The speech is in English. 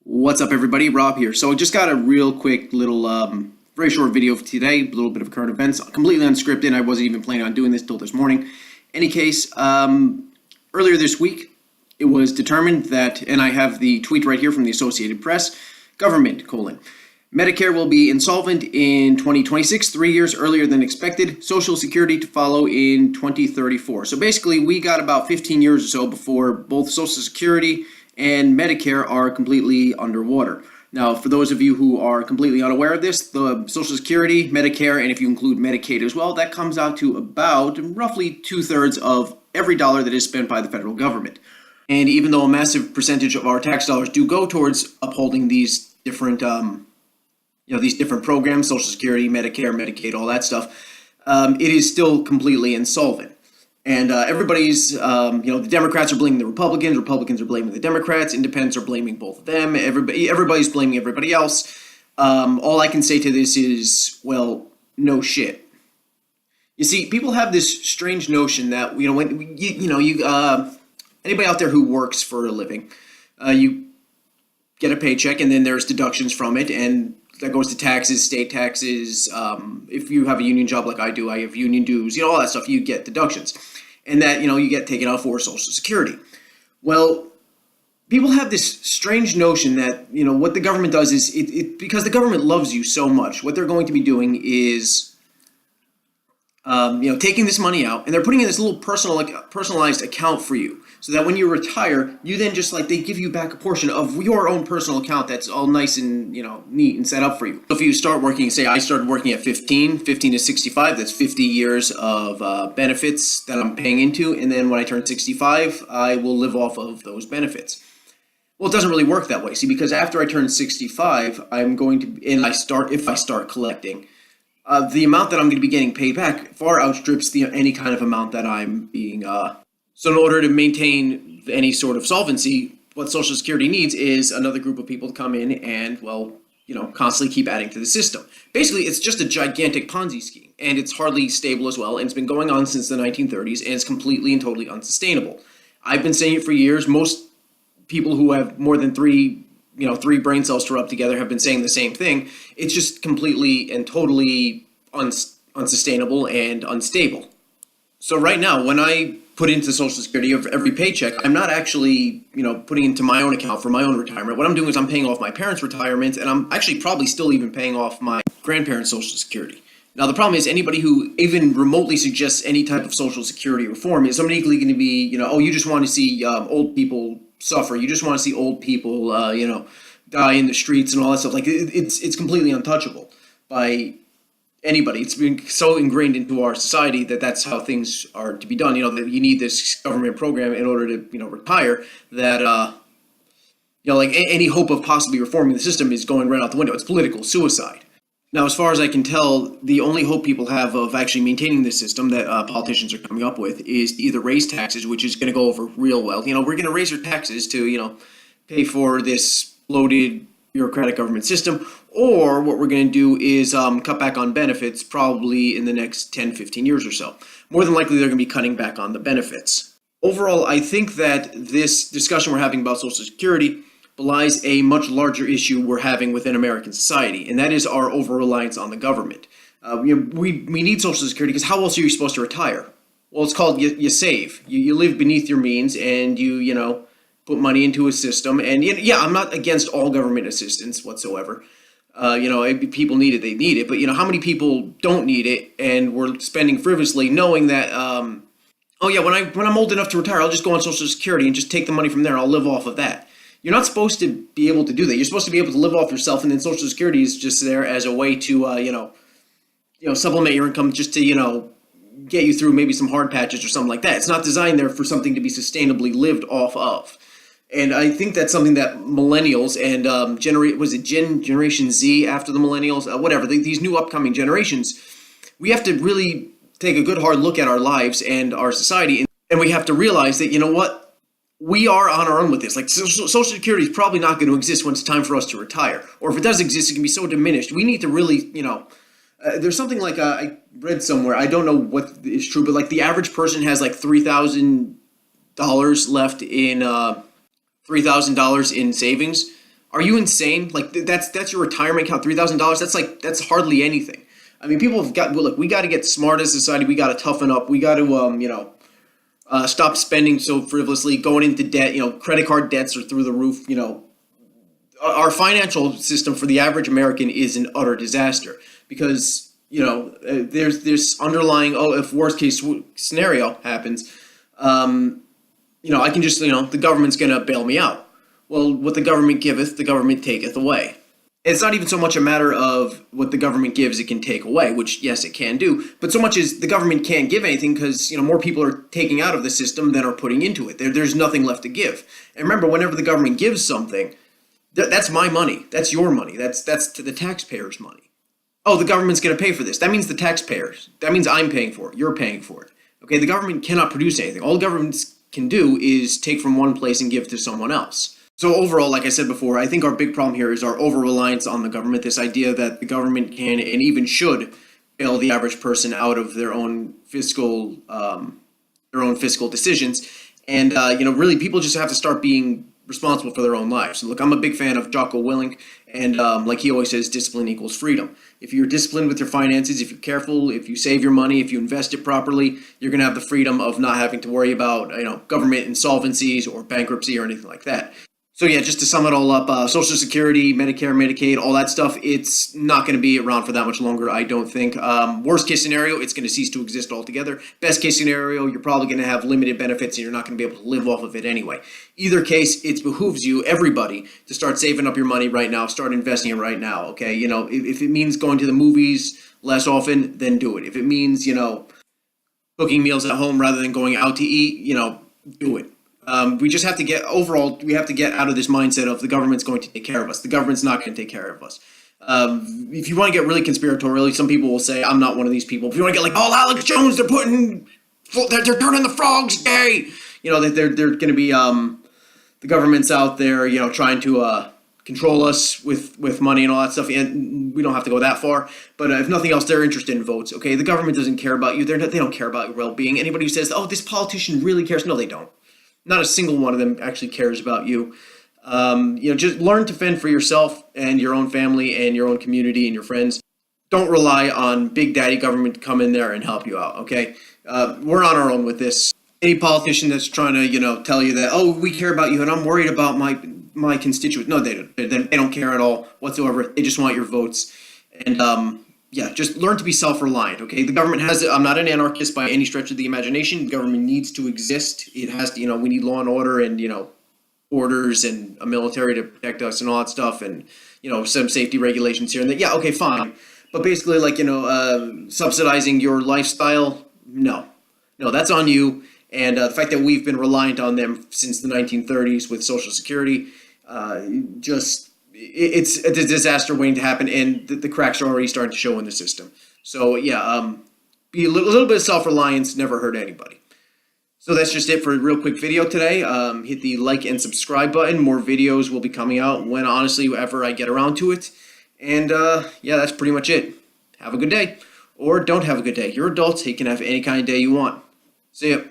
What's up, everybody? Rob here. So I just got a real quick little, very short video for today, a little bit of current events, completely unscripted. I wasn't even planning on doing this till this morning. Any case, earlier this week, it was determined that, and I have the tweet right here from the Associated Press, government, Medicare will be insolvent in 2026, 3 years earlier than expected. Social Security to follow in 2034. So basically, we got about 15 years or so before both Social Security and Medicare are completely underwater. Now, for those of you who are completely unaware of this, the Social Security, Medicare, and if you include Medicaid as well, that comes out to about roughly 2/3 of every dollar that is spent by the federal government. And even though a massive percentage of our tax dollars do go towards upholding these different these different programs, Social Security, Medicare, Medicaid, all that stuff, it is still completely insolvent. And everybody's, the Democrats are blaming the Republicans are blaming the Democrats, independents are blaming both of them, everybody's blaming everybody else. All I can say to this is, well, no shit. You see, people have this strange notion that, when anybody out there who works for a living, you get a paycheck and then there's deductions from it, and that goes to taxes, state taxes. If you have a union job like I do, I have union dues, all that stuff, you get deductions. And that, you get taken out for Social Security. Well, people have this strange notion that, what the government does is, because the government loves you so much, what they're going to be doing is, taking this money out, and they're putting in this little personalized account for you, so that when you retire, you then just they give you back a portion of your own personal account that's all nice and neat and set up for you. So if you start working, say I started working at 15 to 65, that's 50 years of benefits that I'm paying into, and then when I turn 65, I will live off of those benefits. Well, it doesn't really work that way. See, because after I turn 65, I'm going to, and if I start collecting, the amount that I'm going to be getting paid back far outstrips any kind of amount that I'm being. So in order to maintain any sort of solvency, what Social Security needs is another group of people to come in and, constantly keep adding to the system. Basically, it's just a gigantic Ponzi scheme, and it's hardly stable as well, and it's been going on since the 1930s, and it's completely and totally unsustainable. I've been saying it for years. Most people who have more than three brain cells to rub together have been saying the same thing. It's just completely and totally unsustainable and unstable. So right now, when I put into Social Security of every paycheck, I'm not actually, putting into my own account for my own retirement. What I'm doing is I'm paying off my parents' retirement, and I'm actually probably still even paying off my grandparents' Social Security. Now, the problem is anybody who even remotely suggests any type of Social Security reform is immediately going to be, you just want to see old people suffer. You just want to see old people, die in the streets and all that stuff. It's completely untouchable by anybody. It's been so ingrained into our society that that's how things are to be done. That you need this government program in order to, retire, that, any hope of possibly reforming the system is going right out the window. It's political suicide. Now, as far as I can tell, the only hope people have of actually maintaining this system that politicians are coming up with is to either raise taxes, which is going to go over real well. We're going to raise your taxes to, pay for this bloated bureaucratic government system, or what we're going to do is cut back on benefits probably in the next 10, 15 years or so. More than likely, they're going to be cutting back on the benefits. Overall, I think that this discussion we're having about Social Security belies a much larger issue we're having within American society, and that is our over-reliance on the government. We need Social Security because how else are you supposed to retire? Well, it's called you save. You live beneath your means, and you put money into a system. And I'm not against all government assistance whatsoever. People need it, they need it. But how many people don't need it, and we're spending frivolously, knowing that when I'm old enough to retire, I'll just go on Social Security and just take the money from there, and I'll live off of that. You're not supposed to be able to do that. You're supposed to be able to live off yourself, and then Social Security is just there as a way to, supplement your income, just to, get you through maybe some hard patches or something like that. It's not designed there for something to be sustainably lived off of. And I think that's something that millennials and Generation Z after the millennials, these new upcoming generations, we have to really take a good hard look at our lives and our society, and we have to realize that, we are on our own with this. Social Security is probably not going to exist when it's time for us to retire. Or if it does exist, it can be so diminished. We need to really, there's something I read somewhere, I don't know what is true, but the average person has $3,000 left in, $3,000 in savings. Are you insane? Like that's your retirement account, $3,000. That's hardly anything. I mean, people have got, well, look, we got to get smart as a society. We got to toughen up. We got to stop spending so frivolously, going into debt. Credit card debts are through the roof. Our financial system for the average American is an utter disaster because there's this underlying, oh, if worst case scenario happens, I can just, the government's going to bail me out. Well, what the government giveth, the government taketh away. It's not even so much a matter of what the government gives, it can take away, which, yes, it can do. But so much as the government can't give anything because, more people are taking out of the system than are putting into it. There's nothing left to give. And remember, whenever the government gives something, that's my money. That's your money. That's to the taxpayers' money. Oh, the government's going to pay for this. That means the taxpayers. That means I'm paying for it. You're paying for it. Okay, the government cannot produce anything. All the government can do is take from one place and give to someone else. So overall, like I said before, I think our big problem here is our over-reliance on the government, this idea that the government can and even should bail the average person out of their own fiscal decisions. And, really people just have to start being responsible for their own lives. Look, I'm a big fan of Jocko Willink, and like he always says, discipline equals freedom. If you're disciplined with your finances, if you're careful, if you save your money, if you invest it properly, you're going to have the freedom of not having to worry about, government insolvencies or bankruptcy or anything like that. So yeah, just to sum it all up, Social Security, Medicare, Medicaid, all that stuff, it's not going to be around for that much longer, I don't think. Worst case scenario, it's going to cease to exist altogether. Best case scenario, you're probably going to have limited benefits and you're not going to be able to live off of it anyway. Either case, it behooves you, everybody, to start saving up your money right now, start investing it right now, okay? If it means going to the movies less often, then do it. If it means, cooking meals at home rather than going out to eat, do it. We just have to get out of this mindset of the government's going to take care of us. The government's not going to take care of us. If you want to get really conspiratorial, some people will say, I'm not one of these people. If you want to get like, oh, Alex Jones, they're turning the frogs gay. That they're going to be, the government's out there, trying to control us with money and all that stuff. And we don't have to go that far. But if nothing else, they're interested in votes. Okay, the government doesn't care about you. They don't care about your well-being. Anybody who says, oh, this politician really cares, no, they don't. Not a single one of them actually cares about you. Just learn to fend for yourself and your own family and your own community and your friends. Don't rely on big daddy government to come in there and help you out, okay? We're on our own with this. Any politician that's trying to, tell you that, oh, we care about you and I'm worried about my constituents. No, they don't. They don't care at all whatsoever. They just want your votes. And, just learn to be self-reliant, okay? The government I'm not an anarchist by any stretch of the imagination. The government needs to exist. It has to, we need law and order and, orders and a military to protect us and all that stuff and, some safety regulations here and there. Yeah, okay, fine. But basically, subsidizing your lifestyle, no, that's on you. And the fact that we've been reliant on them since the 1930s with Social Security, it's a disaster waiting to happen, and the cracks are already starting to show in the system. So be a little bit of self-reliance never hurt anybody. So that's just it for a real quick video today. Hit the like and subscribe button. More videos will be coming out whenever I get around to it. And that's pretty much it. Have a good day, or don't have a good day. You're adults. You can have any kind of day you want. See ya.